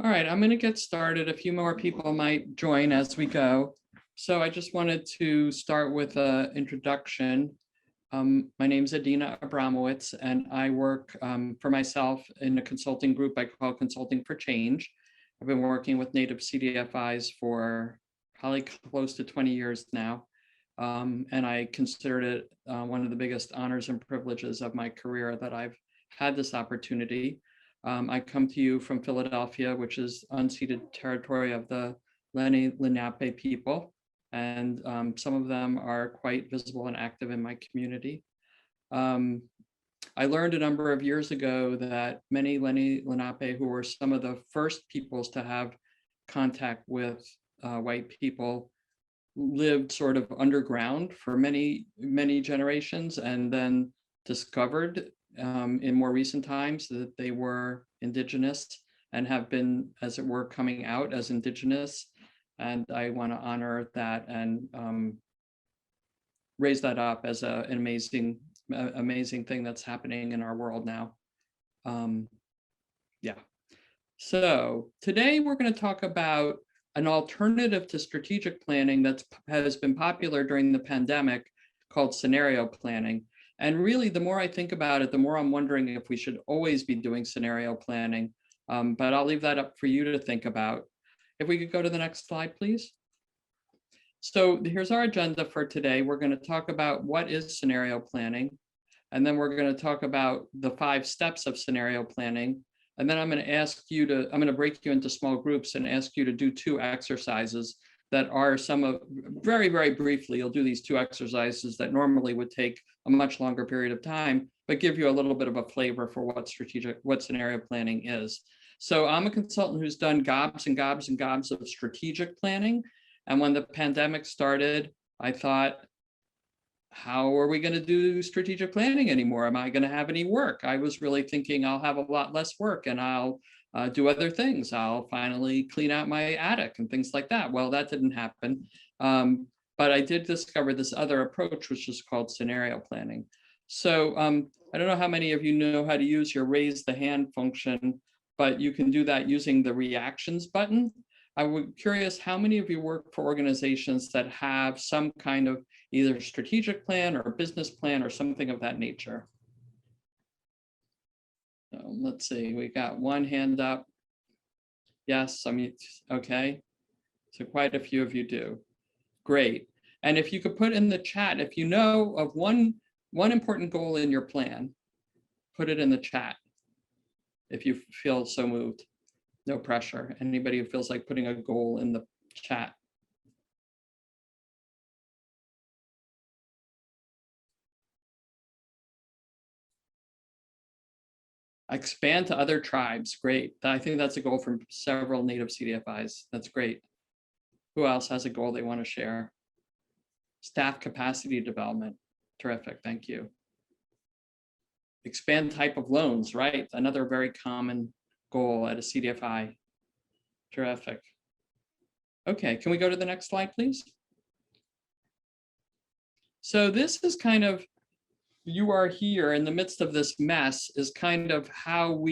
All right, I'm going to get started. A few more people might join as we go. So I just wanted to start with an introduction. My name is Adina Abramowitz, and I work for myself in a consulting group I call Consulting for Change. I've been working with Native CDFIs for probably close to 20 years now. And I considered it one of the biggest honors and privileges of my career that I've had this opportunity. I come to you from Philadelphia, which is unceded territory of the Lenni Lenape people, and some of them are quite visible and active in my community. I learned a number of years ago that many Lenni Lenape, who were some of the first peoples to have contact with white people, lived sort of underground for many, many generations, and then discovered in more recent times that they were indigenous and have been, as it were, coming out as indigenous. And I want to honor that and raise that up as an amazing thing that's happening in our world now. Yeah. So today we're going to talk about an alternative to strategic planning that has been popular during the pandemic called scenario planning. And really, the more I think about it, the more I'm wondering if we should always be doing scenario planning. But I'll leave that up for you to think about. If we could go to the next slide, please. So here's our agenda for today. We're going to talk about what is scenario planning. And then we're going to talk about the 5 steps of scenario planning. And then I'm going to break you into small groups and ask you to do 2 exercises that are very, very briefly, you'll do these 2 exercises that normally would take a much longer period of time, but give you a little bit of a flavor for what scenario planning is. So I'm a consultant who's done gobs and gobs and gobs of strategic planning. And when the pandemic started, I thought, how are we going to do strategic planning anymore? Am I going to have any work? I was really thinking I'll have a lot less work and I'll do other things. I'll finally clean out my attic and things like that. Well, that didn't happen. But I did discover this other approach, which is called scenario planning. So I don't know how many of you know how to use your raise the hand function, but you can do that using the reactions button. I was curious how many of you work for organizations that have some kind of either strategic plan or business plan or something of that nature. So let's see, we got one hand up. Yes, okay. So quite a few of you do. Great. And if you could put in the chat, if you know of one important goal in your plan, put it in the chat if you feel so moved. No pressure. Anybody who feels like putting a goal in the chat. Expand to other tribes. Great. I think that's a goal from several Native CDFIs. That's great. Who else has a goal they want to share? Staff capacity development. Terrific. Thank you. Expand type of loans, right? Another very common goal at a CDFI. Terrific. Okay, can we go to the next slide, please? So this is kind of, you are here in the midst of this mess is kind of how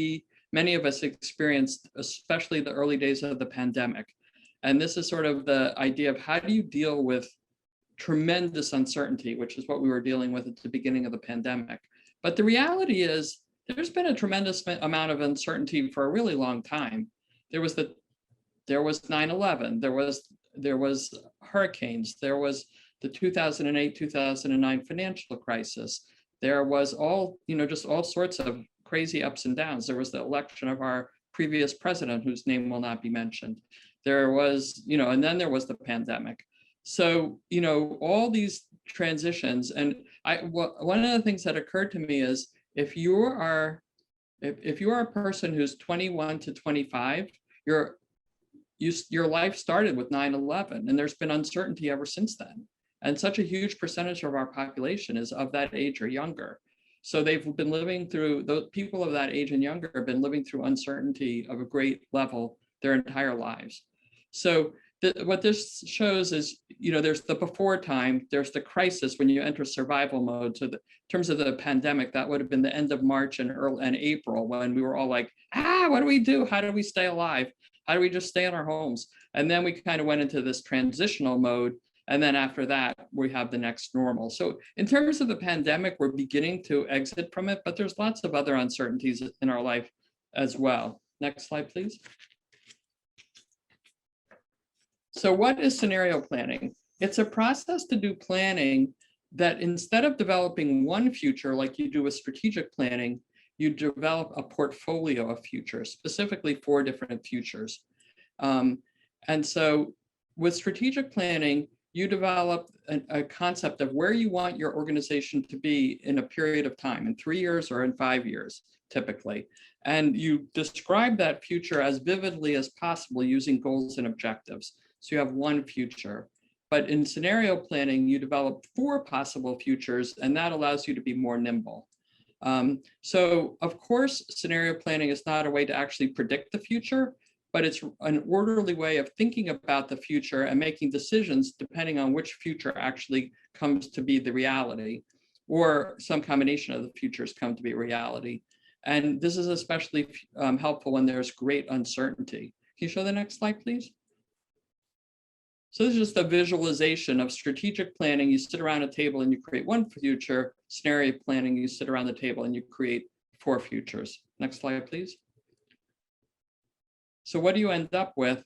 many of us experienced, especially the early days of the pandemic. And this is sort of the idea of how do you deal with tremendous uncertainty, which is what we were dealing with at the beginning of the pandemic. But the reality is there's been a tremendous amount of uncertainty for a really long time. There was 9/11, there was hurricanes, there was the 2008-2009 financial crisis. There was just all sorts of crazy ups and downs. There was the election of our previous president, whose name will not be mentioned. There was, and then there was the pandemic. So, all these transitions, and one of the things that occurred to me is if you are a person who's 21 to 25, your life started with 9/11, and there's been uncertainty ever since then. And such a huge percentage of our population is of that age or younger. So they've been living through, those people of that age and younger have been living through uncertainty of a great level their entire lives. So what this shows is, there's the before time, there's the crisis when you enter survival mode. So in terms of the pandemic, that would have been the end of March and April when we were all like, what do we do? How do we stay alive? How do we just stay in our homes? And then we kind of went into this transitional mode. And then after that, we have the next normal. So in terms of the pandemic, we're beginning to exit from it, but there's lots of other uncertainties in our life as well. Next slide, please. So what is scenario planning? It's a process to do planning that instead of developing one future like you do with strategic planning, you develop a portfolio of futures, specifically 4 different futures. And so with strategic planning, you develop a concept of where you want your organization to be in a period of time, in 3 years or in 5 years, typically. And you describe that future as vividly as possible using goals and objectives. So you have one future. But in scenario planning, you develop 4 possible futures, and that allows you to be more nimble. So of course, scenario planning is not a way to actually predict the future, but it's an orderly way of thinking about the future and making decisions depending on which future actually comes to be the reality, or some combination of the futures come to be reality. And this is especially helpful when there's great uncertainty. Can you show the next slide, please? So this is just a visualization of strategic planning. You sit around a table and you create one future. Scenario planning, you sit around the table and you create 4 futures. Next slide, please. So what do you end up with?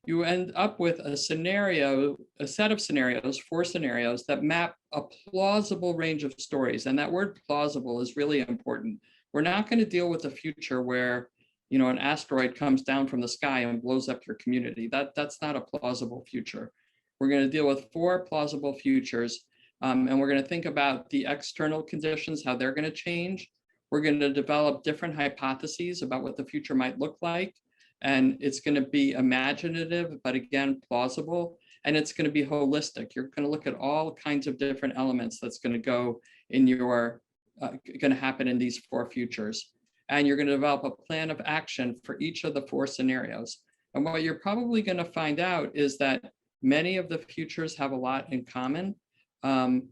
You end up with a scenario, a set of scenarios, 4 scenarios that map a plausible range of stories. And that word plausible is really important. We're not going to deal with a future where, you know, an asteroid comes down from the sky and blows up your community. That's not a plausible future. We're going to deal with 4 plausible futures, and we're going to think about the external conditions, how they're going to change. We're going to develop different hypotheses about what the future might look like, and it's going to be imaginative, but again, plausible, and it's going to be holistic. You're going to look at all kinds of different elements that's going to go in your, going to happen in these 4 futures. And you're going to develop a plan of action for each of the 4 scenarios. And what you're probably going to find out is that many of the futures have a lot in common. And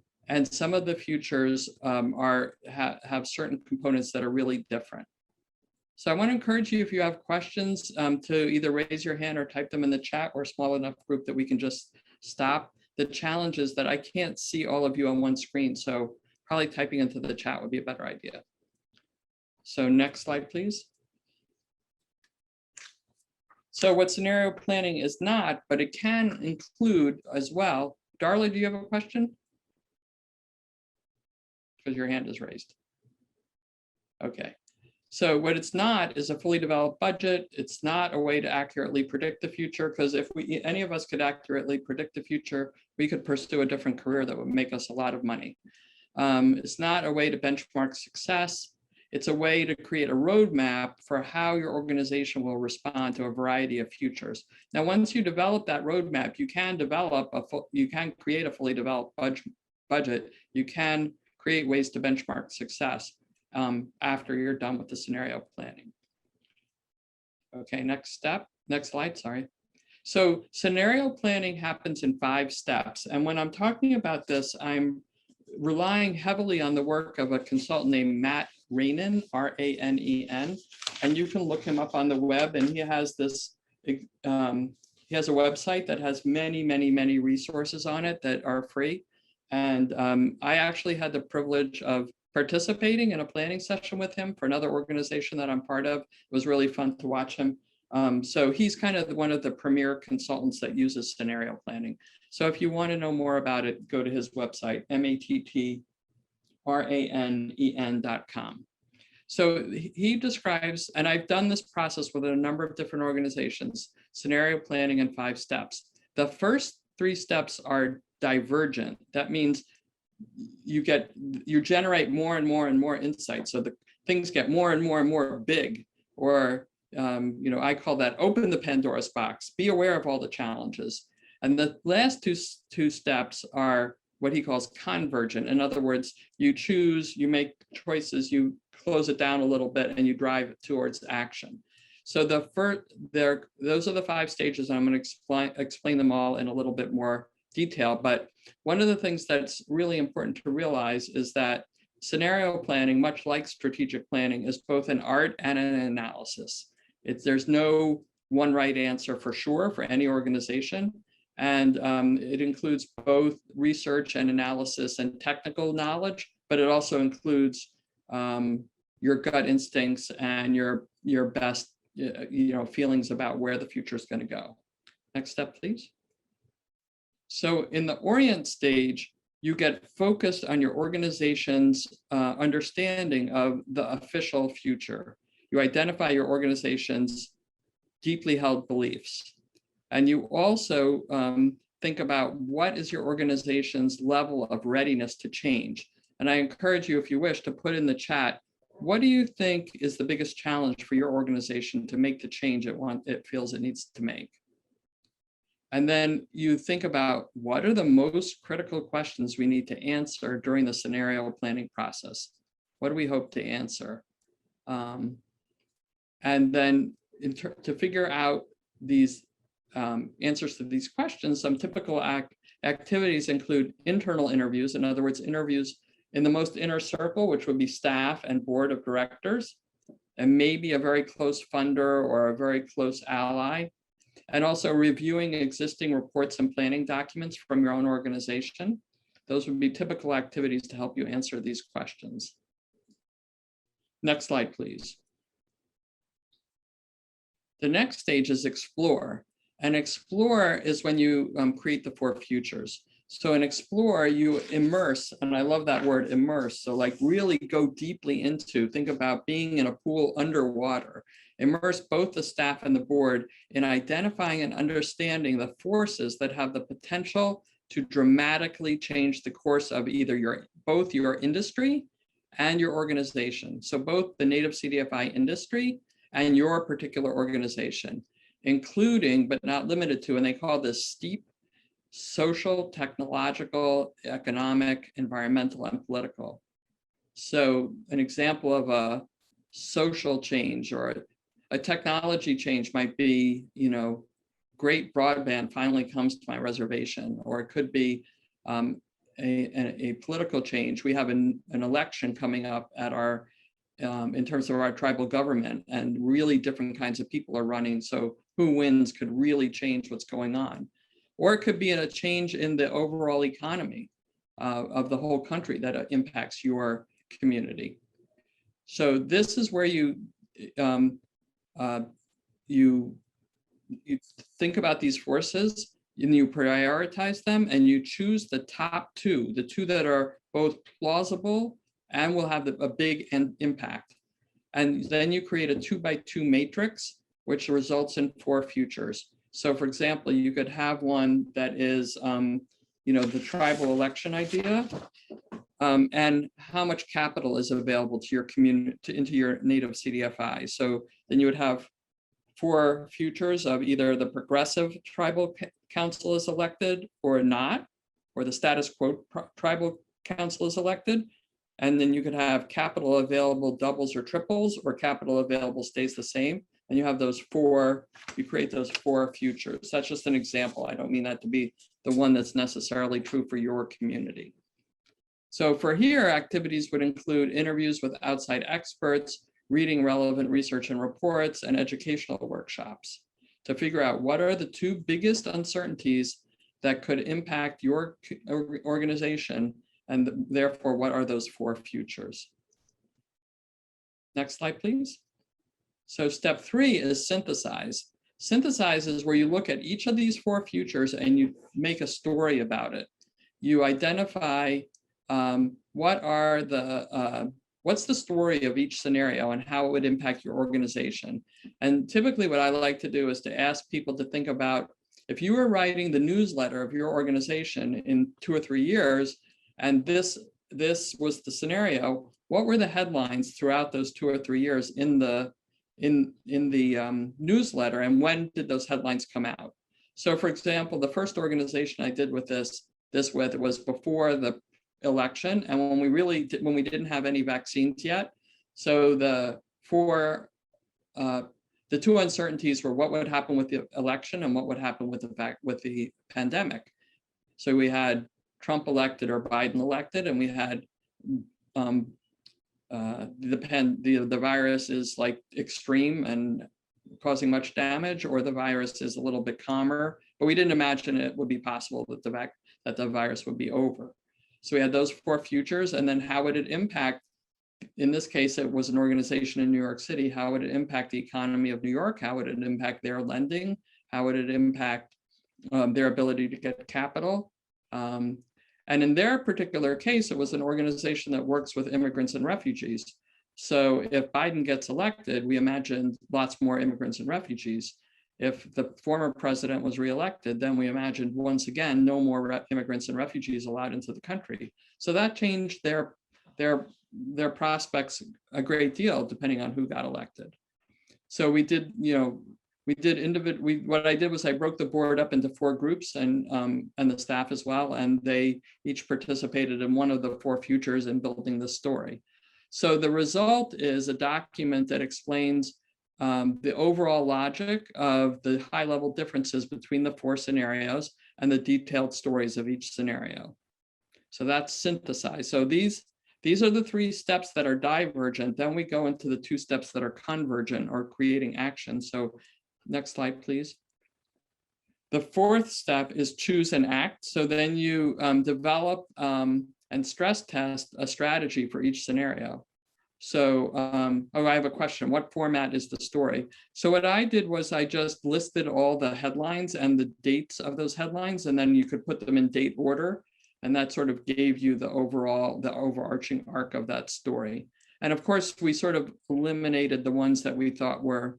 some of the futures have certain components that are really different. So I want to encourage you, if you have questions, to either raise your hand or type them in the chat, or a small enough group that we can just stop. The challenge is that I can't see all of you on one screen, so probably typing into the chat would be a better idea. So next slide, please. So what scenario planning is not, but it can include as well. Darla, do you have a question? Because your hand is raised. Okay. So what it's not is a fully developed budget. It's not a way to accurately predict the future, because if any of us could accurately predict the future, we could pursue a different career that would make us a lot of money. It's not a way to benchmark success. It's a way to create a roadmap for how your organization will respond to a variety of futures. Now, once you develop that roadmap, you can create a fully developed budget. You can create ways to benchmark success after you're done with the scenario planning. Okay, next slide, sorry. So scenario planning happens in 5 steps. And when I'm talking about this, I'm relying heavily on the work of a consultant named Matt Ranen, R-A-N-E-N, and you can look him up on the web, and he has this, he has a website that has many resources on it that are free. And I actually had the privilege of participating in a planning session with him for another organization that I'm part of. It was really fun to watch him. So he's kind of one of the premier consultants that uses scenario planning. So if you want to know more about it, go to his website, mattranen.com. So he describes, and I've done this process with a number of different organizations, scenario planning in 5 steps. The first 3 steps are divergent. That means you generate more and more insight. So the things get more and more big, or I call that open the Pandora's box, be aware of all the challenges. And the last two steps are what he calls convergent. In other words, you make choices, you close it down a little bit, and you drive it towards action. So those are the 5 stages, and I'm going to explain them all in a little bit more detail. But one of the things that's really important to realize is that scenario planning, much like strategic planning, is both an art and an analysis. There's no one right answer for sure for any organization. And it includes both research and analysis and technical knowledge, but it also includes your gut instincts and your best feelings about where the future is going to go. Next step, please. So in the orient stage, you get focused on your organization's understanding of the official future. You identify your organization's deeply held beliefs. And you also think about what is your organization's level of readiness to change. And I encourage you, if you wish, to put in the chat, what do you think is the biggest challenge for your organization to make the change it feels it needs to make? And then you think about what are the most critical questions we need to answer during the scenario planning process? What do we hope to answer? And then to figure out these answers to these questions, some typical activities include internal interviews. In other words, interviews in the most inner circle, which would be staff and board of directors, and maybe a very close funder or a very close ally. And also reviewing existing reports and planning documents from your own organization. Those would be typical activities to help you answer these questions. Next slide, please. The next stage is explore. And explore is when you create the 4 futures. So in explore, you immerse, and I love that word, immerse. So like really go deeply into, think about being in a pool underwater. Immerse both the staff and the board in identifying and understanding the forces that have the potential to dramatically change the course of either both your industry and your organization. So both the Native CDFI industry and your particular organization, including but not limited to, and they call this STEEP: social, technological, economic, environmental, and political. So an example of a social change or a technology change might be, great broadband finally comes to my reservation, or it could be a political change. We have an election coming up at our, in terms of our tribal government, and really different kinds of people are running. So who wins could really change what's going on. Or it could be a change in the overall economy of the whole country that impacts your community. So this is where you think about these forces, and you prioritize them, and you choose the top 2, the 2 that are both plausible and will have a big impact. And then you create a 2x2 matrix, which results in 4 futures. So for example, you could have one that is, the tribal election idea, and how much capital is available to your community, into your Native CDFI. So then you would have 4 futures of either the progressive tribal council is elected or not, or the status quo tribal council is elected. And then you could have capital available doubles or triples, or capital available stays the same. And you have those 4, you create those 4 futures. That's just an example. I don't mean that to be the one that's necessarily true for your community. So for here, activities would include interviews with outside experts, reading relevant research and reports, and educational workshops to figure out what are the 2 biggest uncertainties that could impact your organization, and therefore, what are those 4 futures? Next slide, please. So step 3 is synthesize. Synthesize is where you look at each of these 4 futures and you make a story about it. You identify what's the story of each scenario and how it would impact your organization. And typically what I like to do is to ask people to think about, if you were writing the newsletter of your organization in 2 or 3 years, and this was the scenario, what were the headlines throughout those 2 or 3 years in the newsletter, and when did those headlines come out? So for example, the first organization I did with this with was before the election, and when we didn't have any vaccines yet. So the 2 uncertainties were what would happen with the election and what would happen with the pandemic. So we had Trump elected or Biden elected, and we had the virus is like extreme and causing much damage, or the virus is a little bit calmer, but we didn't imagine it would be possible that the virus would be over. So we had those 4 futures, and then how would it impact, in this case, it was an organization in New York City, how would it impact the economy of New York? How would it impact their lending? How would it impact their ability to get capital? And in their particular case, it was an organization that works with immigrants and refugees. So if Biden gets elected, we imagined lots more immigrants and refugees. If the former president was reelected, then we imagined once again, no more immigrants and refugees allowed into the country. So that changed their prospects a great deal, depending on who got elected. So we did, what I did was I broke the board up into 4 groups, and the staff as well, and they each participated in one of the 4 futures in building the story. So the result is a document that explains the overall logic of the high-level differences between the 4 scenarios and the detailed stories of each scenario. So that's synthesized. So these are the 3 steps that are divergent. Then we go into the 2 steps that are convergent, or creating action. So next slide, please. The 4th step is choose and act. So then you develop and stress test a strategy for each scenario. So, I have a question. What format is the story? So what I did was I just listed all the headlines and the dates of those headlines, and then you could put them in date order. And that sort of gave you the overarching arc of that story. And of course, we sort of eliminated the ones that we thought were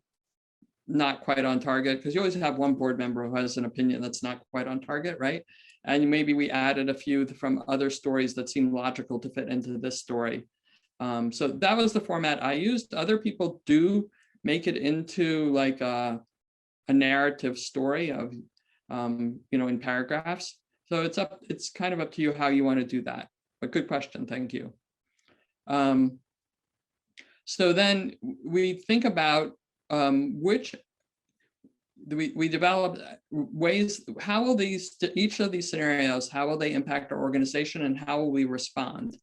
not quite on target, because you always have one board member who has an opinion that's not quite on target, right? And maybe we added a few from other stories that seemed logical to fit into this story. So that was the format I used. Other people do make it into like a narrative story of, in paragraphs. So it's kind of up to you how you want to do that. But good question, thank you. So then we think about we develop ways, how will each of these scenarios, how will they impact our organization, and how will we respond?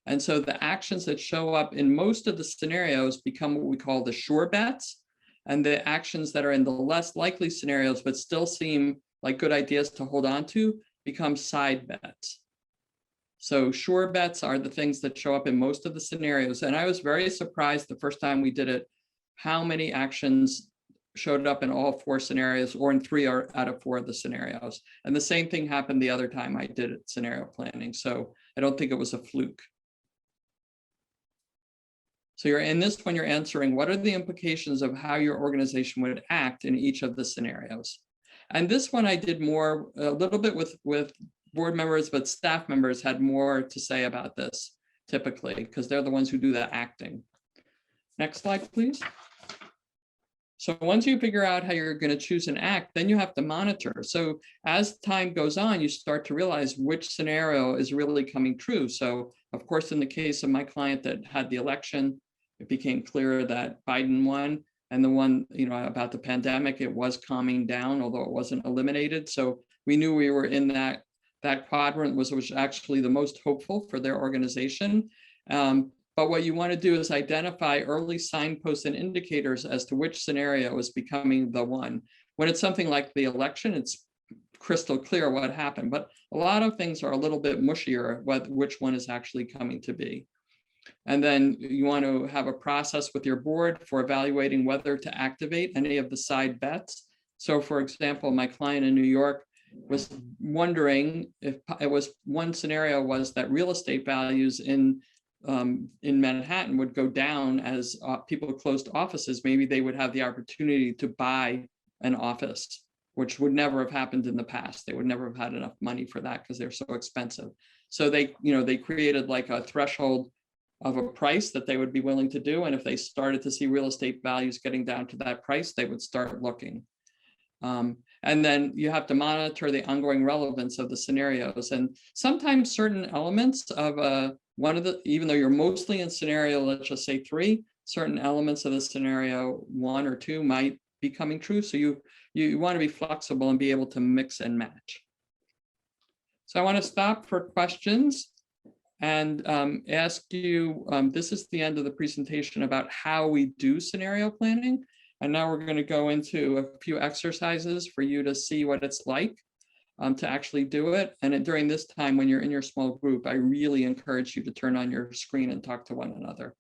And so the actions that show up in most of the scenarios become what we call the sure bets, and the actions that are in the less likely scenarios but still seem like good ideas to hold on to become side bets. So sure bets are the things that show up in most of the scenarios. And I was very surprised the first time we did it, how many actions showed up in all 4 scenarios, or in 3 out of 4 of the scenarios. And the same thing happened the other time I did it, scenario planning. So I don't think it was a fluke. So you're in this one, you're answering, what are the implications of how your organization would act in each of the scenarios? And this one I did more, a little bit with board members, but staff members had more to say about this typically, because they're the ones who do the acting. Next slide, please. So once you figure out how you're going to choose and act, then you have to monitor. So as time goes on, you start to realize which scenario is really coming true. So of course, in the case of my client that had the election, it became clear that Biden won. And the one, about the pandemic, it was calming down, although it wasn't eliminated. So we knew we were in that quadrant was actually the most hopeful for their organization. But what you want to do is identify early signposts and indicators as to which scenario is becoming the one. When it's something like the election, it's crystal clear what happened, but a lot of things are a little bit mushier, which one is actually coming to be. And then you want to have a process with your board for evaluating whether to activate any of the side bets. So for example, my client in New York was wondering if it was one scenario was that real estate values in Manhattan would go down as people closed offices. Maybe they would have the opportunity to buy an office, which would never have happened in the past. They would never have had enough money for that because they're so expensive. So they created like a threshold of a price that they would be willing to do. And if they started to see real estate values getting down to that price, they would start looking. And then you have to monitor the ongoing relevance of the scenarios. And sometimes certain elements of even though you're mostly in scenario, let's just say 3, certain elements of the scenario 1 or 2 might be coming true. So you want to be flexible and be able to mix and match. So I want to stop for questions and ask you, this is the end of the presentation about how we do scenario planning. And now we're going to go into a few exercises for you to see what it's like to actually do it. And during this time, when you're in your small group, I really encourage you to turn on your screen and talk to one another.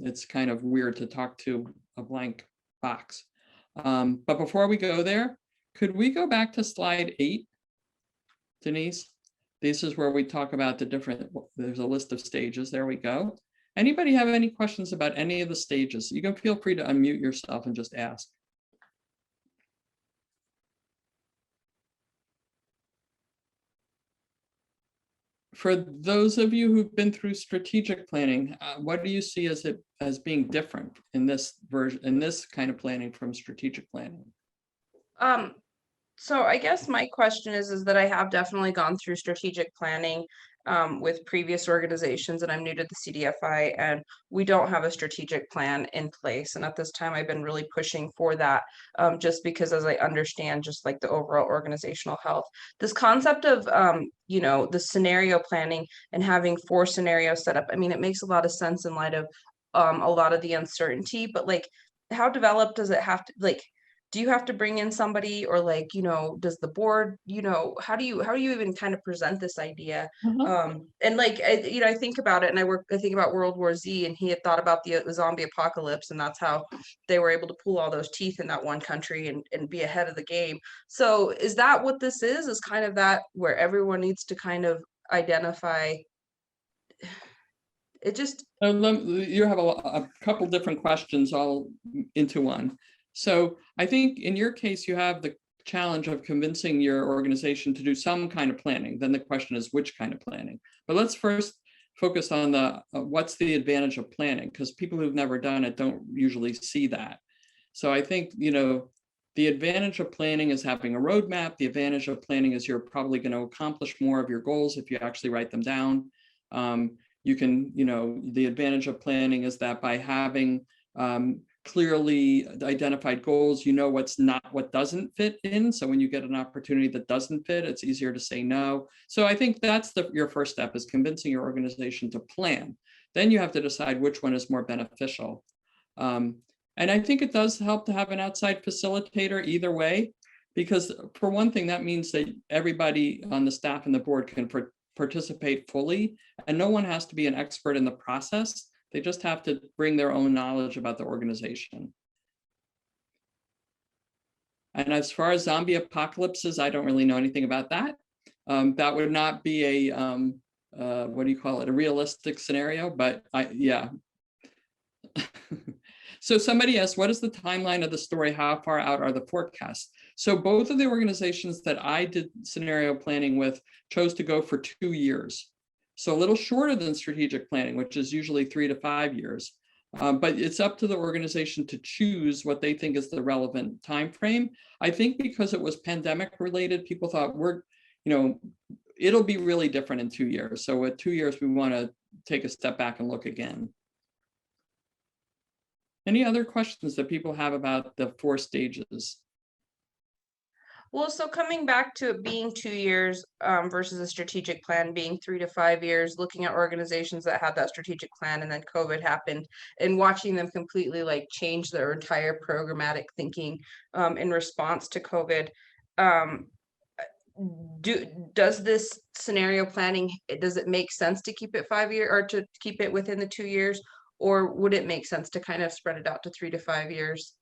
It's kind of weird to talk to a blank box. But before we go there, could we go back to slide 8, Denise? This is where we talk about the different, there's a list of stages. There we go. Anybody have any questions about any of the stages? You can feel free to unmute yourself and just ask. For those of you who've been through strategic planning, what do you see as being different in this version, in this kind of planning from strategic planning? So I guess my question is that I have definitely gone through strategic planning with previous organizations, and I'm new to the CDFI, and we don't have a strategic plan in place. And at this time, I've been really pushing for that, just because as I understand just like the overall organizational health, this concept of, you know, the scenario planning and having 4 scenarios set up. I mean, it makes a lot of sense in light of a lot of the uncertainty, but like, how developed does it have to, like, do you have to bring in somebody, or like, you know, does the board, you know, how do you even kind of present this idea? And like, you know, I think about it, and I think about World War Z, and he had thought about the zombie apocalypse, and that's how they were able to pull all those teeth in that one country and be ahead of the game. So is that what this is kind of that where everyone needs to kind of identify it? Just you have a couple different questions all into one. So I think in your case, you have the challenge of convincing your organization to do some kind of planning. Then the question is which kind of planning. But let's first focus on the what's the advantage of planning, because people who've never done it don't usually see that. So I think, you know, the advantage of planning is having a roadmap. The advantage of planning is you're probably going to accomplish more of your goals if you actually write them down. You can, you know, the advantage of planning is that by having clearly identified goals, you know what doesn't fit in. So when you get an opportunity that doesn't fit, it's easier to say no. So I think that's your first step, is convincing your organization to plan. Then you have to decide which one is more beneficial. And I think it does help to have an outside facilitator either way, because for one thing, that means that everybody on the staff and the board can participate fully, and no one has to be an expert in the process. They just have to bring their own knowledge about the organization. And as far as zombie apocalypses, I don't really know anything about that. That would not be a, what do you call it, a realistic scenario, but yeah. So somebody asked, what is the timeline of the story? How far out are the forecasts? So both of the organizations that I did scenario planning with chose to go for 2 years. So a little shorter than strategic planning, which is usually 3 to 5 years. But it's up to the organization to choose what they think is the relevant time frame. I think because it was pandemic related, people thought it'll be really different in 2 years. So at 2 years, we want to take a step back and look again. Any other questions that people have about the 4 stages? Well, so coming back to it being 2 years versus a strategic plan being 3 to 5 years, looking at organizations that had that strategic plan and then COVID happened, and watching them completely like change their entire programmatic thinking in response to COVID. Does this scenario planning, does it make sense to keep it 5 years, or to keep it within the 2 years, or would it make sense to kind of spread it out to 3 to 5 years?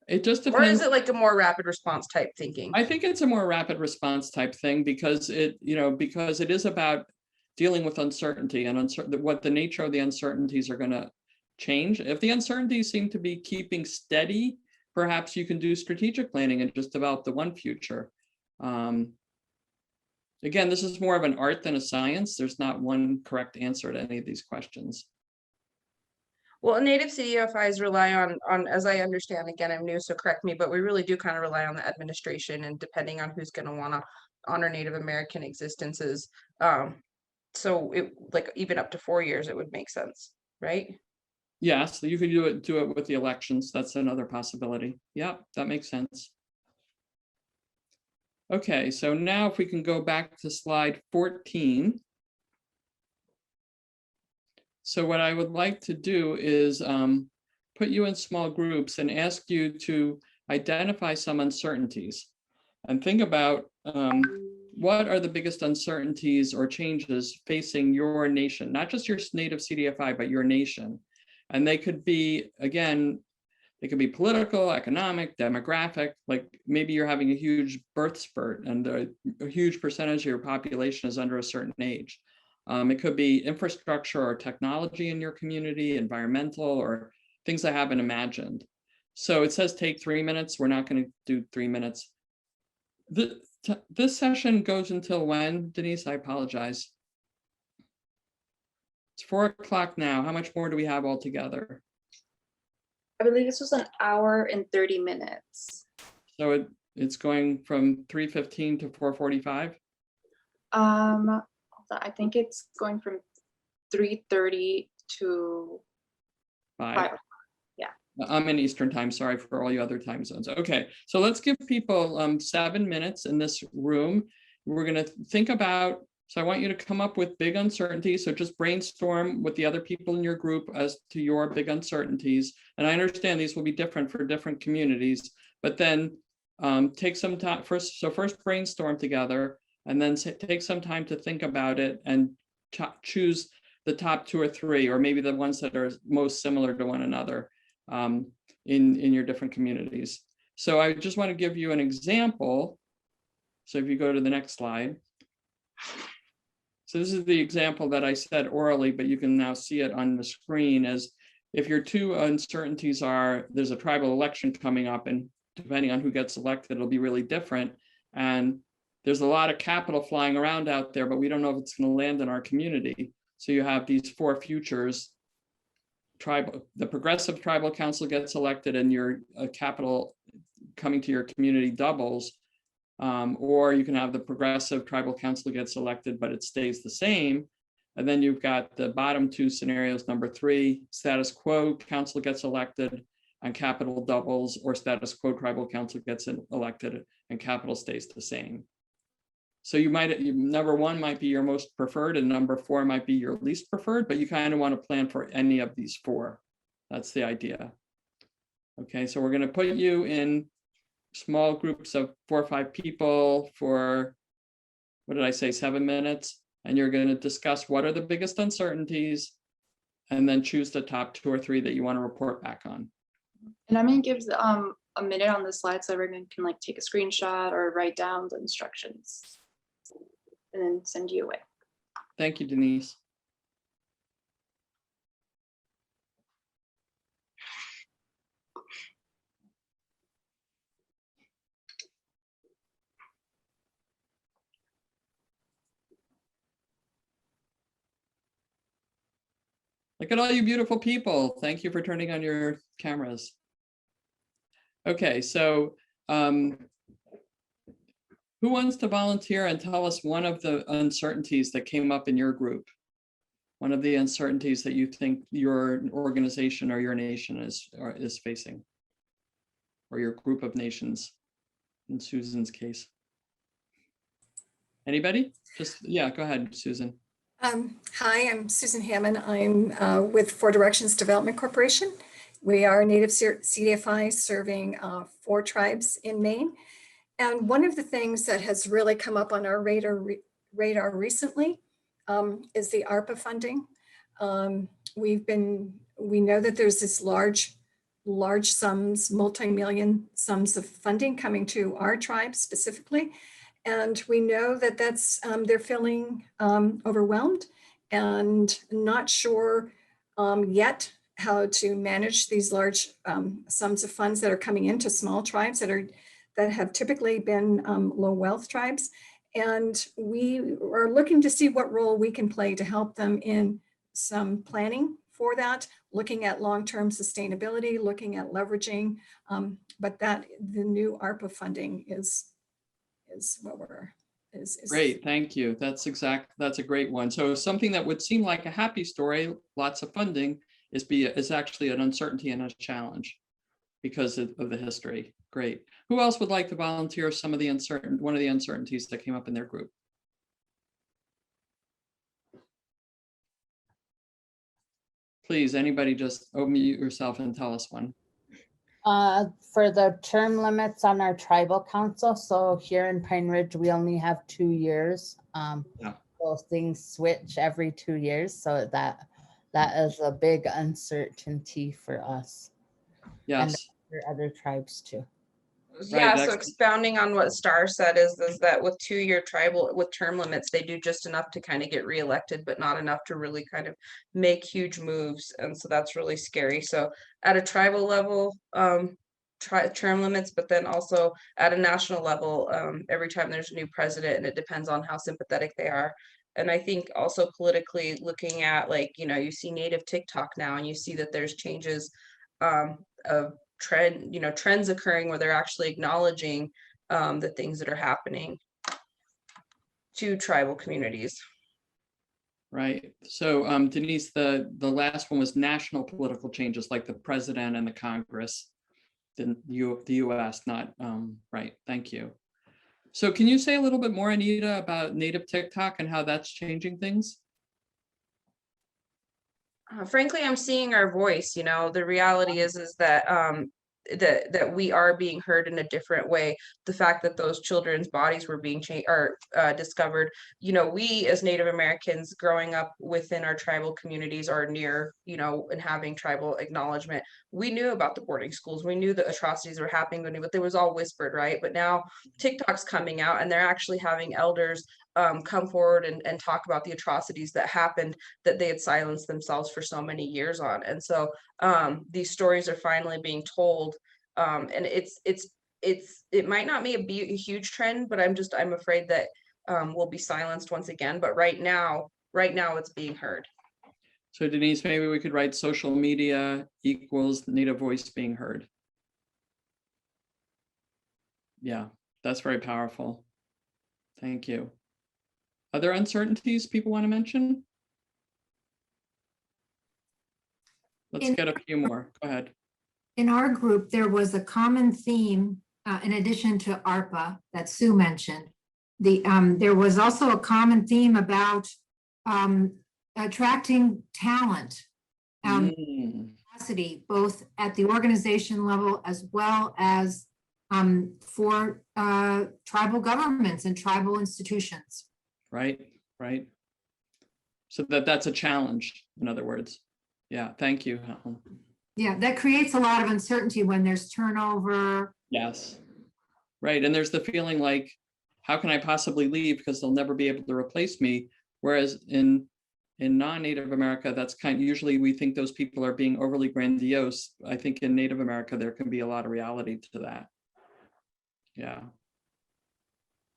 It just depends. Or is it like a more rapid response type thinking? I think it's a more rapid response type thing, because it is about dealing with uncertainty and what the nature of the uncertainties are going to change. If the uncertainties seem to be keeping steady, perhaps you can do strategic planning and just develop the one future. Again, this is more of an art than a science. There's not one correct answer to any of these questions. Well, Native CDFIs rely on, as I understand, again, I'm new, so correct me, but we really do kind of rely on the administration, and depending on who's going to want to honor Native American existences. So it, like, even up to 4 years, it would make sense, right? Yes, you could do it with the elections. That's another possibility. Yeah, that makes sense. Okay, so now if we can go back to slide 14. So what I would like to do is put you in small groups and ask you to identify some uncertainties and think about what are the biggest uncertainties or changes facing your nation, not just your native CDFI, but your nation. And they could be, again, they could be political, economic, demographic, like maybe you're having a huge birth spurt and a huge percentage of your population is under a certain age. It could be infrastructure or technology in your community, environmental, or things I haven't imagined. So it says take 3 minutes. We're not going to do 3 minutes. This session goes until when, Denise? I apologize. It's 4 o'clock now. How much more do we have altogether? I believe this was an hour and 30 minutes. So it's going from 3:15 to 4:45? I think it's going from 3:30 to 5. Yeah. I'm in Eastern time. Sorry for all you other time zones. Okay, so let's give people 7 minutes in this room. We're going to think about, so I want you to come up with big uncertainties. So just brainstorm with the other people in your group as to your big uncertainties. And I understand these will be different for different communities, but then take some time first brainstorm together, and then take some time to think about it and choose the top 2 or 3, or maybe the ones that are most similar to one another in your different communities. So I just want to give you an example. So if you go to the next slide. So this is the example that I said orally, but you can now see it on the screen as if your 2 uncertainties are, there's a tribal election coming up, and depending on who gets elected, it'll be really different. And there's a lot of capital flying around out there, but we don't know if it's going to land in our community. So you have these 4 futures. The progressive tribal council gets elected and your capital coming to your community doubles. Or you can have the progressive tribal council gets elected, but it stays the same. And then you've got the bottom 2 scenarios, number 3, status quo council gets elected and capital doubles, or status quo tribal council gets elected and capital stays the same. So number 1 might be your most preferred and number 4 might be your least preferred, but you kind of want to plan for any of these 4. That's the idea. Okay, so we're going to put you in small groups of 4 or 5 people for, what did I say, 7 minutes? And you're going to discuss what are the biggest uncertainties and then choose the top 2 or 3 that you want to report back on. And I'm going to give a minute on the slide so everyone can like take a screenshot or write down the instructions and then send you away. Thank you, Denise. Look at all you beautiful people. Thank you for turning on your cameras. Okay, so who wants to volunteer and tell us one of the uncertainties that came up in your group? One of the uncertainties that you think your organization or your nation is facing, or your group of nations, in Susan's case. Anybody? Yeah, go ahead, Susan. Hi, I'm Susan Hammond. I'm with 4 Directions Development Corporation. We are Native CDFI serving 4 tribes in Maine. And one of the things that has really come up on our radar recently is the ARPA funding. We know that there's this large sums, multi-million sums of funding coming to our tribe specifically. And we know that they're feeling overwhelmed and not sure yet how to manage these large sums of funds that are coming into small tribes that have typically been low wealth tribes. And we are looking to see what role we can play to help them in some planning for that, looking at long-term sustainability, looking at leveraging, but that the new ARPA funding is what is great. Thank you. That's a great one. So something that would seem like a happy story, lots of funding, is actually an uncertainty and a challenge because of the history. Great. Who else would like to volunteer one of the uncertainties that came up in their group? Please, anybody just unmute yourself and tell us one. For the term limits on our tribal council, so here in Pine Ridge, we only have 2 years. Yeah. Those things switch every 2 years, so that is a big uncertainty for us and Yes, for other tribes too. Yeah, so excellent. expounding on what Star said is that with 2-year tribal, with term limits, they do just enough to kind of get reelected, but not enough to really kind of make huge moves. And so that's really scary. So at a tribal level, term limits, but then also at a national level, every time there's a new president, and it depends on how sympathetic they are. And I think also politically looking at, like, you know, you see native TikTok now, and you see that there's changes of trends occurring where they're actually acknowledging the things that are happening to tribal communities. Right. So Denise, the last one was national political changes like the president and the Congress, the US, not right. Thank you. So can you say a little bit more, Anita, about native TikTok and how that's changing things? Frankly, I'm seeing our voice. You know, the reality is that that we are being heard in a different way. The fact that those children's bodies were being changed or discovered, you know, we as Native Americans growing up within our tribal communities or near, you know, and having tribal acknowledgement, we knew about the boarding schools. We knew the atrocities were happening, but there was all whispered, right? But now TikTok's coming out, and they're actually having elders come forward and talk about the atrocities that happened that they had silenced themselves for so many years on. And so these stories are finally being told, and it might not be a huge trend, but I'm afraid that we'll be silenced once again. But right now it's being heard. So Denise, maybe we could write social media equals native voice being heard. Yeah, that's very powerful. Thank you. Other uncertainties people want to mention? Let's get a few more. Go ahead. In our group, there was a common theme, in addition to ARPA that Sue mentioned. There was also a common theme about attracting talent, capacity, both at the organization level as well as for tribal governments and tribal institutions. Right. So that's a challenge, in other words. Yeah, thank you. Yeah, that creates a lot of uncertainty when there's turnover. Yes. Right. And there's the feeling like, how can I possibly leave because they'll never be able to replace me? Whereas in non-Native America, that's usually we think those people are being overly grandiose. I think in Native America, there can be a lot of reality to that. Yeah.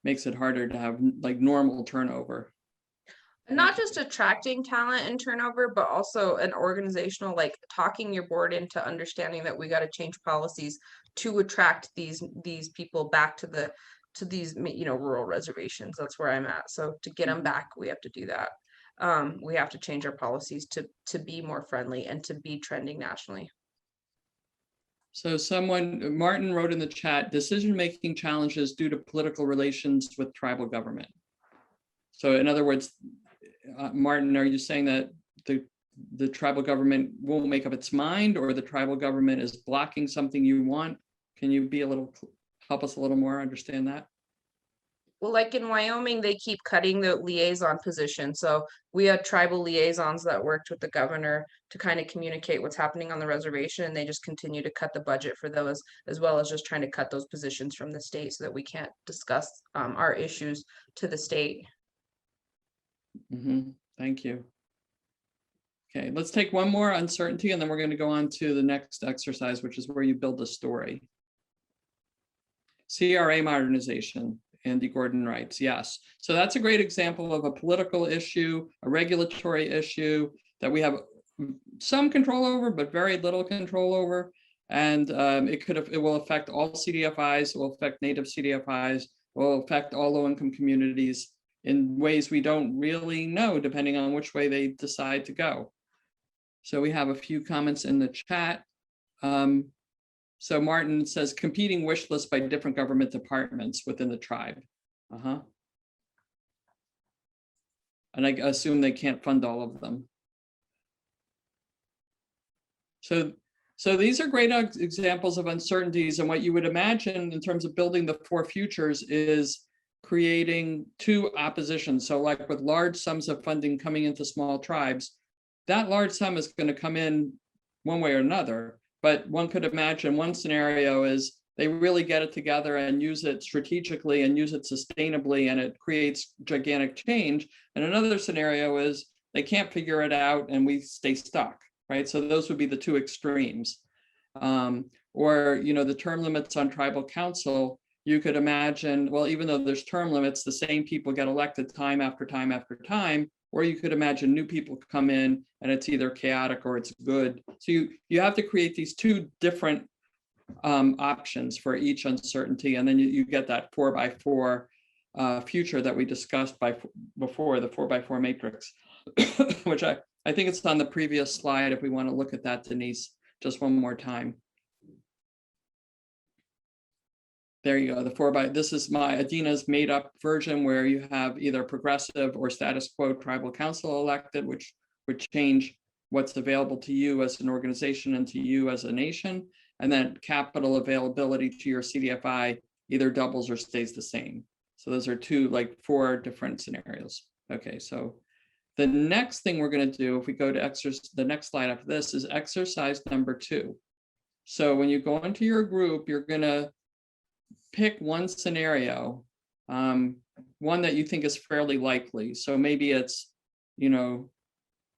Makes it harder to have like normal turnover. Not just attracting talent and turnover, but also an organizational, like talking your board into understanding that we got to change policies to attract these people back to these, you know, rural reservations. That's where I'm at. So to get them back, we have to do that. We have to change our policies to be more friendly and to be trending nationally. So Martin wrote in the chat, decision-making challenges due to political relations with tribal government. So in other words, Martin, are you saying that the tribal government won't make up its mind, or the tribal government is blocking something you want? Can you help us a little more understand that? Well, like in Wyoming, they keep cutting the liaison position. So we had tribal liaisons that worked with the governor to kind of communicate what's happening on the reservation, and they just continue to cut the budget for those, as well as just trying to cut those positions from the state so that we can't discuss our issues to the state. Thank you. Okay, let's take one more uncertainty, and then we're going to go on to the next exercise, which is where you build a story. CRA modernization. Andy Gordon writes, yes. So that's a great example of a political issue, a regulatory issue that we have some control over, but very little control over. And it will affect all CDFIs, it will affect Native CDFIs, it will affect all low-income communities in ways we don't really know, depending on which way they decide to go. So we have a few comments in the chat. So Martin says, competing wish lists by different government departments within the tribe. And I assume they can't fund all of them. So these are great examples of uncertainties, and what you would imagine in terms of building the four futures is creating two oppositions. So like with large sums of funding coming into small tribes, that large sum is going to come in one way or another. But one could imagine one scenario is they really get it together and use it strategically and use it sustainably, and it creates gigantic change. And another scenario is they can't figure it out and we stay stuck, right? So those would be the two extremes. Or, you know, the term limits on tribal council, you could imagine, well, even though there's term limits, the same people get elected time after time after time, or you could imagine new people come in and it's either chaotic or it's good. So you have to create these two different options for each uncertainty, and then you get that 4x4 future that we discussed before, the 4x4 matrix, which I think it's on the previous slide if we want to look at that, Denise, just one more time. There you go, this is my Adina's made up version where you have either progressive or status quo tribal council elected, which would change what's available to you as an organization and to you as a nation. And then capital availability to your CDFI either doubles or stays the same. So those are four different scenarios. Okay, so the next thing we're going to do, if we go to the next slide after this, is exercise number 2. So when you go into your group, you're going to pick one scenario, one that you think is fairly likely. So maybe it's, you know,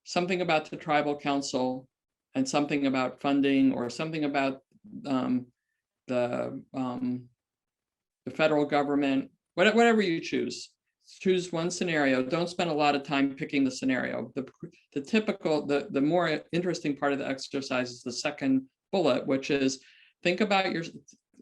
something about the tribal council and something about funding, or something about the federal government, whatever you choose. Choose one scenario. Don't spend a lot of time picking the scenario. The typical, the more interesting part of the exercise is the second bullet, which is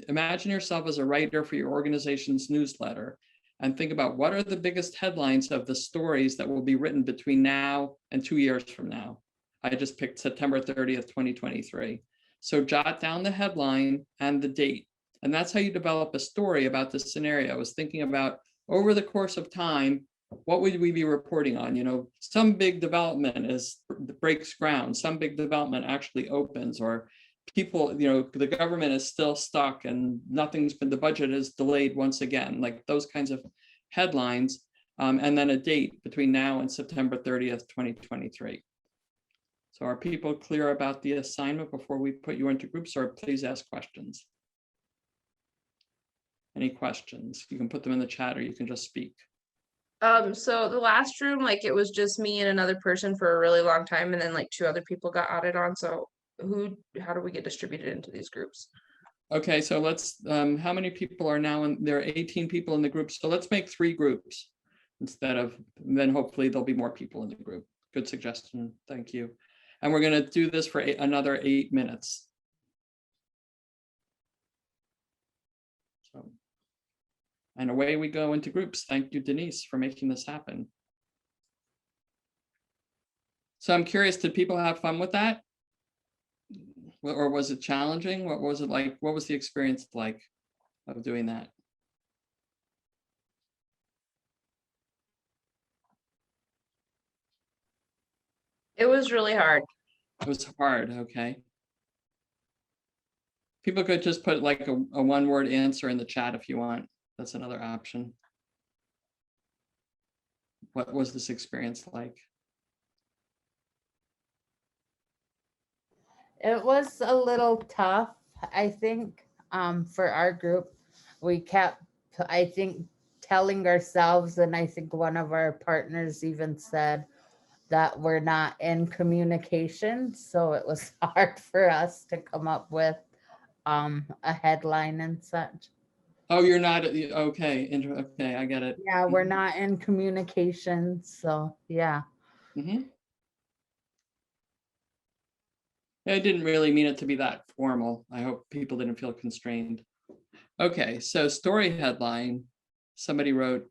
imagine yourself as a writer for your organization's newsletter, and think about what are the biggest headlines of the stories that will be written between now and 2 years from now. I just picked September 30th, 2023. So jot down the headline and the date. And that's how you develop a story about this scenario, is thinking about over the course of time, what would we be reporting on? You know, some big development breaks ground, some big development actually opens, or people, you know, the government is still stuck and the budget is delayed once again, like those kinds of headlines, and then a date between now and September 30th, 2023. So are people clear about the assignment before we put you into groups, or please ask questions? Any questions? You can put them in the chat or you can just speak. So the last room, it was just me and another person for a really long time, and then 2 other people got added on. So how do we get distributed into these groups? Okay, so let's, how many people are now in, there are 18 people in the group. So let's make 3 groups then hopefully there'll be more people in the group. Good suggestion, thank you. And we're gonna do this for another 8 minutes. So, and away we go into groups. Thank you, Denise, for making this happen. So I'm curious, did people have fun with that? Or was it challenging? What was it like? What was the experience like of doing that? It was really hard. It was hard, okay. People could just put a one-word answer in the chat if you want. That's another option. What was this experience like? It was a little tough, I think, for our group. We kept, I think, telling ourselves, and I think one of our partners even said that we're not in communication. So it was hard for us to come up with a headline and such. Oh, you're not, okay, okay, I get it. Yeah, we're not in communication, so yeah. Mm-hmm. I didn't really mean it to be that formal. I hope people didn't feel constrained. Okay, so story headline, somebody wrote,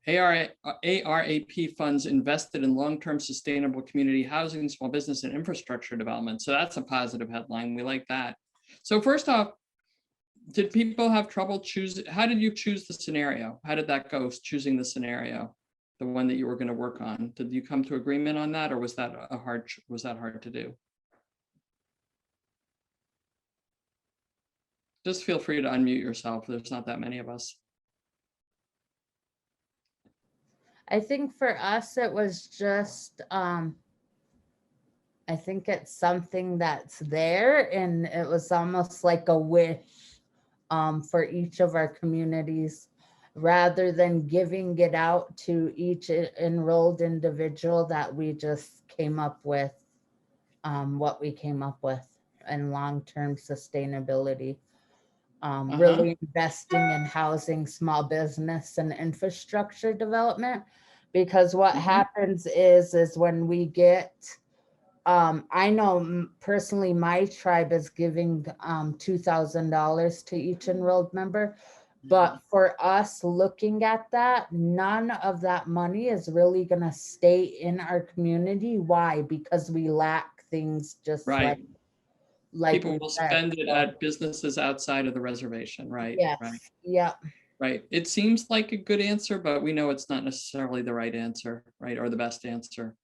ARAP funds invested in long-term sustainable community housing, small business, and infrastructure development. So that's a positive headline. We like that. So first off, did people have trouble choosing? How did you choose the scenario? How did that go, choosing the scenario, the one that you were going to work on? Did you come to agreement on that, or was that hard to do? Just feel free to unmute yourself. There's not that many of us. I think for us, it was just, I think it's something that's there, and it was almost like a wish for each of our communities, rather than giving it out to each enrolled individual, that we just came up with what we came up with, and long-term sustainability. Really investing in housing, small business, and infrastructure development. Because what happens is when we get, I know personally my tribe is giving $2,000 to each enrolled member. But for us looking at that, none of that money is really going to stay in our community. Why? Because we lack things just Right. like People we will said. spend it at businesses outside of the reservation, right? Yes. Right. Yeah. Right. It seems like a good answer, but we know it's not necessarily the right answer, right? Or the best answer,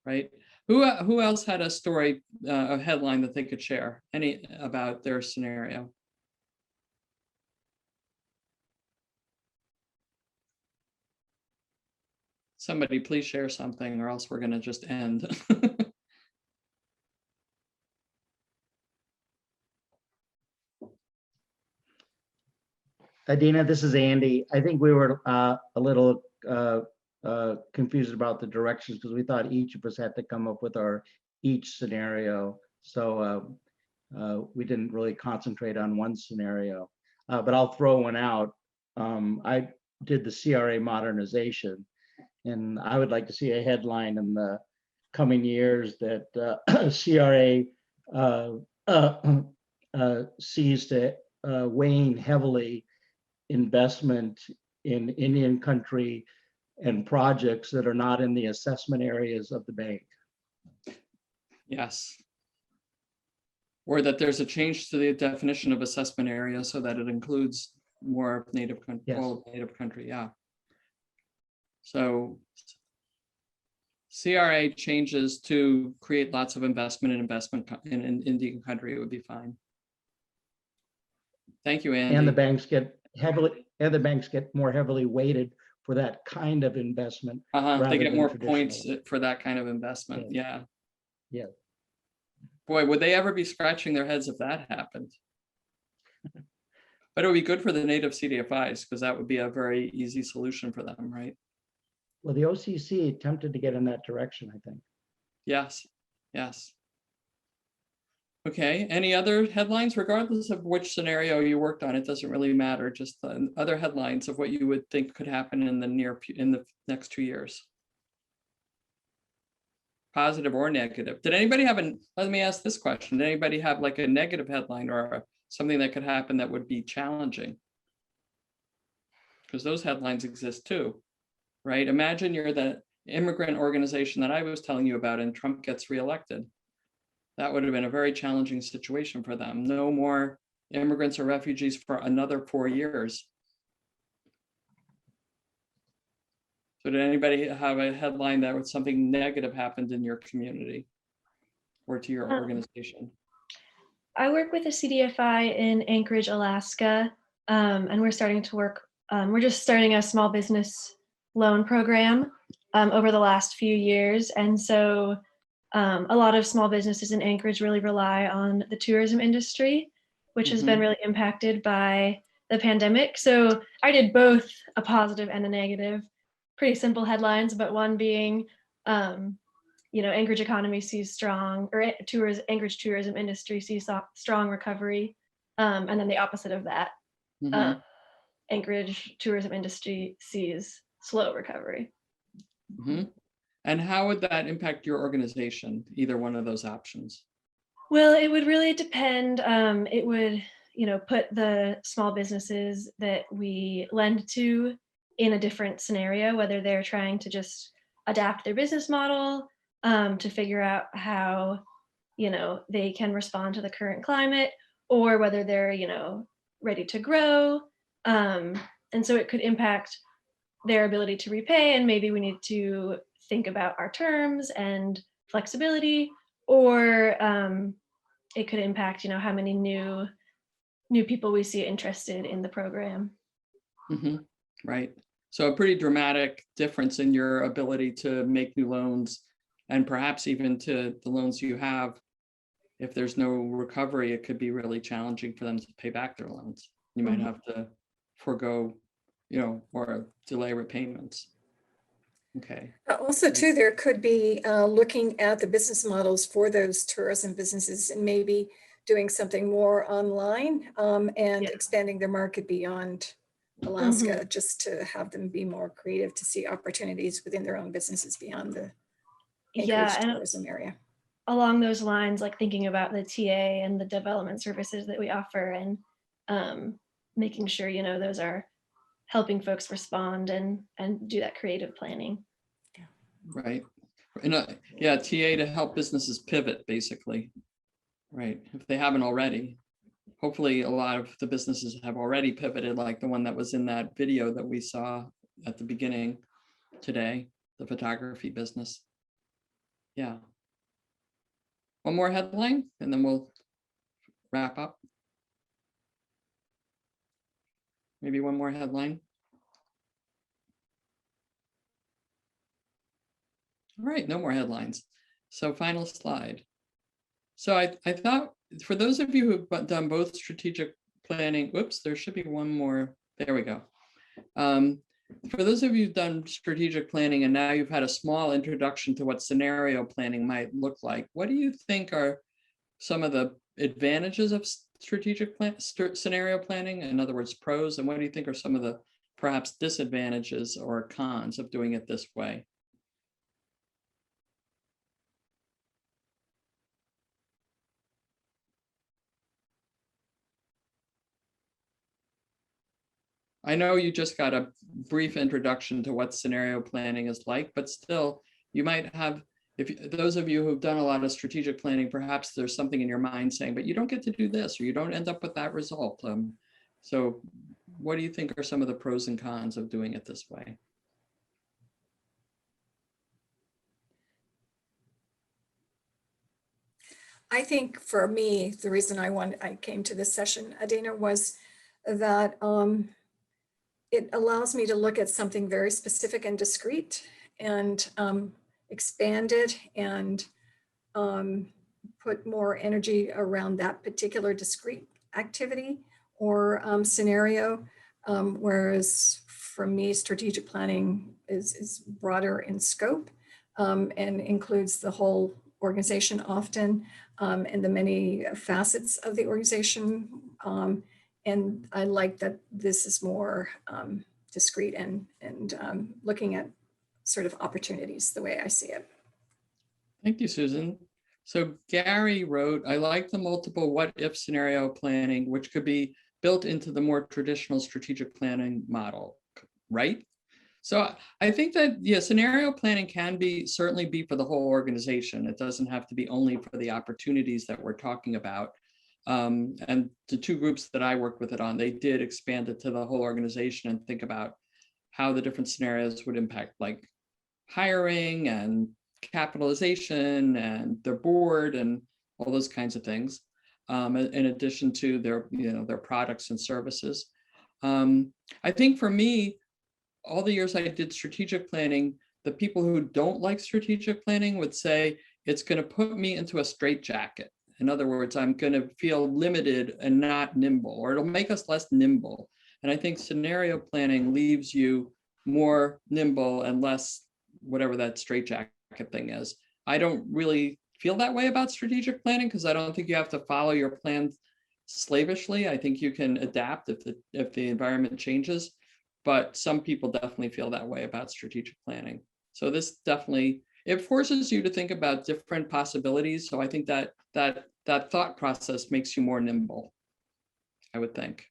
right? Who else had a story, a headline that they could share any about their scenario? Somebody please share something, or else we're going to just end. Adina, this is Andy. I think we were a little confused about the directions because we thought each of us had to come up with our each scenario. So we didn't really concentrate on one scenario, but I'll throw one out. I did the CRA modernization, and I would like to see a headline in the coming years that CRA sees to weighing heavily investment in Indian country and projects that are not in the assessment areas of the bank. Yes. Or that there's a change to the definition of assessment area so that it includes more of native country, Yes. all of native country, yeah. So CRA changes to create lots of investment in Indian country, it would be fine. Thank you, Andy. And the banks get more heavily weighted for that kind of investment. They rather get than more points traditional. for that kind of investment, yeah. Yeah. Boy, would they ever be scratching their heads if that happened? But it would be good for the native CDFIs because that would be a very easy solution for them, right? Well, the OCC attempted to get in that direction, I think. Yes, yes. Okay, any other headlines, regardless of which scenario you worked on? It doesn't really matter, just other headlines of what you would think could happen in the next 2 years. Positive or negative. Did anybody have let me ask this question. Did anybody have like a negative headline or something that could happen that would be challenging? Because those headlines exist too, right? Imagine you're the immigrant organization that I was telling you about and Trump gets reelected. That would have been a very challenging situation for them. No more immigrants or refugees for another 4 years. So did anybody have a headline that was something negative happened in your community or to your organization? I work with a CDFI in Anchorage, Alaska, and we're starting to work, we're just starting a small business loan program over the last few years. And so a lot of small businesses in Anchorage really rely on the tourism industry, which has been really impacted by the pandemic. So I did both a positive and a negative, pretty simple headlines, but one being, Anchorage economy sees strong, or Anchorage tourism industry sees strong recovery. And then the opposite of that, Anchorage tourism industry sees slow recovery. And how would that impact your organization, either one of those options? Well, it would really depend. It would, put the small businesses that we lend to in a different scenario, whether they're trying to just adapt their business model to figure out how, they can respond to the current climate, or whether they're, ready to grow. And so it could impact their ability to repay, and maybe we need to think about our terms and flexibility, or it could impact, how many new new people we see interested in the program. Mhm. Right. So a pretty dramatic difference in your ability to make new loans, and perhaps even to the loans you have. If there's no recovery, it could be really challenging for them to pay back their loans. You might Mhm. have to forego, or delay repayments. Okay. Also too, there could be looking at the business models for those tourism businesses and maybe doing something more online and Yeah. expanding their market beyond Alaska, just to have them be more creative to see opportunities within their own businesses beyond the Yeah, Anchorage and tourism area. along those lines, like thinking about the TA and the development services that we offer, and making sure, those are helping folks respond and do that creative planning. Right. And yeah, TA to help businesses pivot, basically. Right. If they haven't already. Hopefully a lot of the businesses have already pivoted, like the one that was in that video that we saw at the beginning today, the photography business. Yeah. One more headline and then we'll wrap up. Maybe one more headline. All right, no more headlines. So final slide. So I thought for those of you who've done both strategic planning, whoops, there should be one more. There we go. For those of you who've done strategic planning and now you've had a small introduction to what scenario planning might look like, what do you think are some of the advantages of strategic scenario planning? In other words, pros, and what do you think are some of the perhaps disadvantages or cons of doing it this way? I know you just got a brief introduction to what scenario planning is like, but still, you might have, if those of you who've done a lot of strategic planning, perhaps there's something in your mind saying, but you don't get to do this, or you don't end up with that result. So what do you think are some of the pros and cons of doing it this way? I think for me, the reason I came to this session, Adina, was that it allows me to look at something very specific and discrete and expand it and put more energy around that particular discrete activity or scenario. Whereas for me, strategic planning is broader in scope and includes the whole organization often and the many facets of the organization. And I like that this is more discrete and looking at sort of opportunities the way I see it. Thank you, Susan. So Gary wrote, I like the multiple what if scenario planning, which could be built into the more traditional strategic planning model, right? So I think that, yeah, scenario planning can certainly be for the whole organization. It doesn't have to be only for the opportunities that we're talking about. And the two groups that I worked with it on, they did expand it to the whole organization and think about how the different scenarios would impact like hiring and capitalization and their board and all those kinds of things, in addition to their products and services. I think for me, all the years I did strategic planning, the people who don't like strategic planning would say it's going to put me into a straitjacket. In other words, I'm going to feel limited and not nimble, or it'll make us less nimble. And I think scenario planning leaves you more nimble and less whatever that straitjacket thing is. I don't really feel that way about strategic planning because I don't think you have to follow your plan slavishly. I think you can adapt if the environment changes, but some people definitely feel that way about strategic planning. So this definitely, it forces you to think about different possibilities. So I think that thought process makes you more nimble, I would think.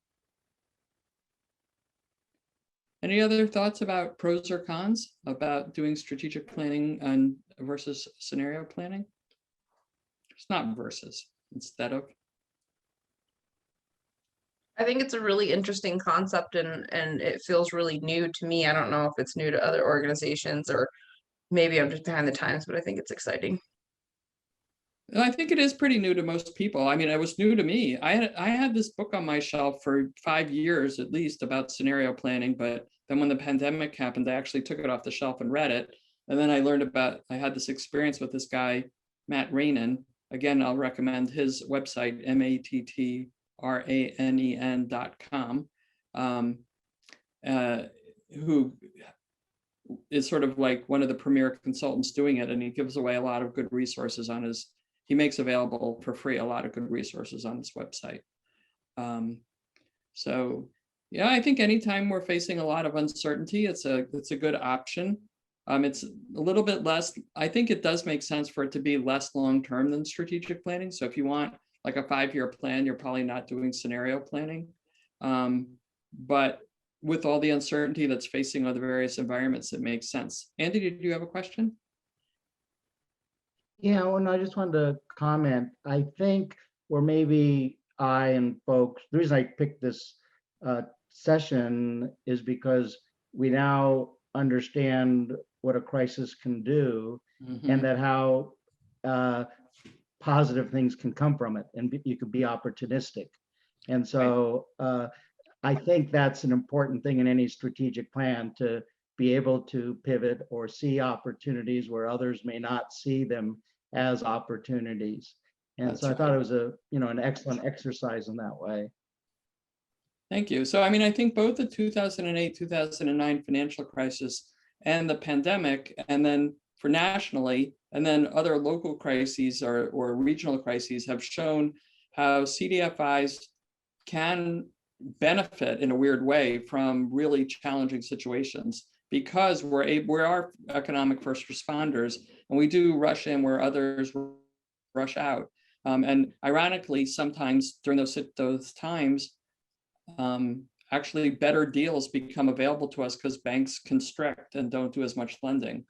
Any other thoughts about pros or cons about doing strategic planning versus scenario planning? It's not versus, instead of. I think it's a really interesting concept and it feels really new to me. I don't know if it's new to other organizations or maybe I'm just behind the times, but I think it's exciting. I think it is pretty new to most people. I mean, it was new to me. I had this book on my shelf for 5 years at least about scenario planning, but then when the pandemic happened, I actually took it off the shelf and read it. And then I had this experience with this guy, Matt Rainen. Again, I'll recommend his website, mattranen.com, who is sort of like one of the premier consultants doing it. And he gives away a lot of good resources on he makes available for free a lot of good resources on his website. So yeah, I think anytime we're facing a lot of uncertainty, it's a good option. It's a little bit less, I think it does make sense for it to be less long-term than strategic planning. So if you want like a 5-year plan, you're probably not doing scenario planning. But with all the uncertainty that's facing other various environments, it makes sense. Andy, did you have a question? Yeah, well, no, I just wanted to comment. I think, or maybe I and folks, the reason I picked this session is because we now understand what a crisis can do, and that how positive things can come from it, and you can be opportunistic. And so I think that's an important thing in any strategic plan, to be able to pivot or see opportunities where others may not see them as opportunities. And That's so I thought right. it was an excellent exercise in that way. Thank you. So, I mean, I think both the 2008, 2009 financial crisis and the pandemic, and then for nationally, and then other local crises or regional crises have shown how CDFIs can benefit in a weird way from really challenging situations, because we are economic first responders, and we do rush in where others rush out. And ironically, sometimes during those times, actually better deals become available to us because banks constrict and don't do as much lending.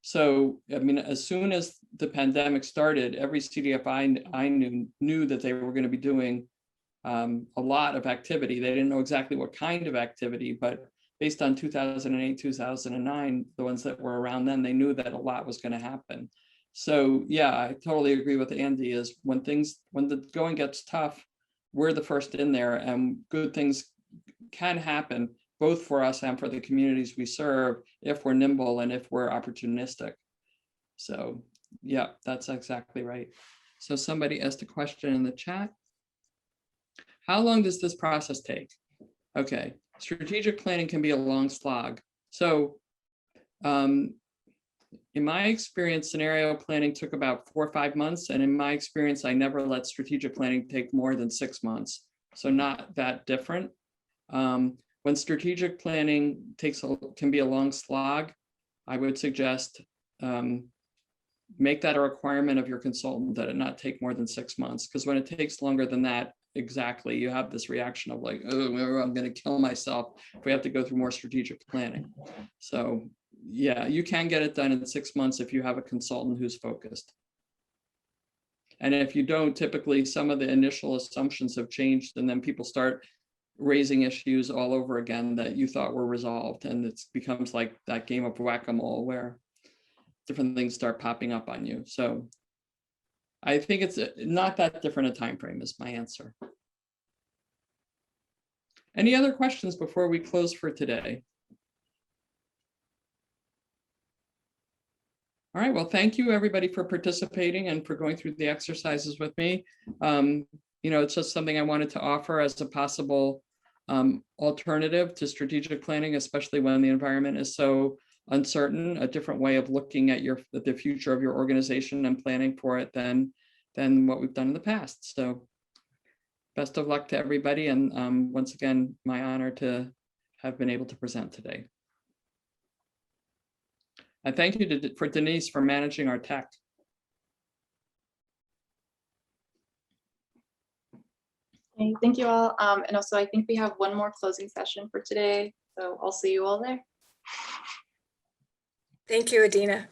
So, I mean, as soon as the pandemic started, every CDFI I knew that they were going to be doing a lot of activity. They didn't know exactly what kind of activity, but based on 2008, 2009, the ones that were around then, they knew that a lot was going to happen. So yeah, I totally agree with Andy, is when the going gets tough, we're the first in there, and good things can happen both for us and for the communities we serve if we're nimble and if we're opportunistic. So yeah, that's exactly right. So somebody asked a question in the chat. How long does this process take? Okay, strategic planning can be a long slog. So in my experience, scenario planning took about 4 or 5 months. And in my experience, I never let strategic planning take more than 6 months. So not that different. When strategic planning can be a long slog, I would suggest make that a requirement of your consultant, that it not take more than 6 months. Because when it takes longer than that, exactly, you have this reaction of like, oh, I'm going to kill myself if we have to go through more strategic planning. So yeah, you can get it done in 6 months if you have a consultant who's focused. And if you don't, typically some of the initial assumptions have changed, and then people start raising issues all over again that you thought were resolved, and it becomes like that game of whack-a-mole where different things start popping up on you. So I think it's not that different a time frame is my answer. Any other questions before we close for today? All right, well, thank you everybody for participating and for going through the exercises with me. It's just something I wanted to offer as a possible alternative to strategic planning, especially when the environment is so uncertain, a different way of looking at the future of your organization and planning for it than what we've done in the past. So best of luck to everybody. And once again, my honor to have been able to present today. And thank you for Denise for managing our tech. Okay, thank you all. And also, I think we have one more closing session for today. So I'll see you all there. Thank you, Adina.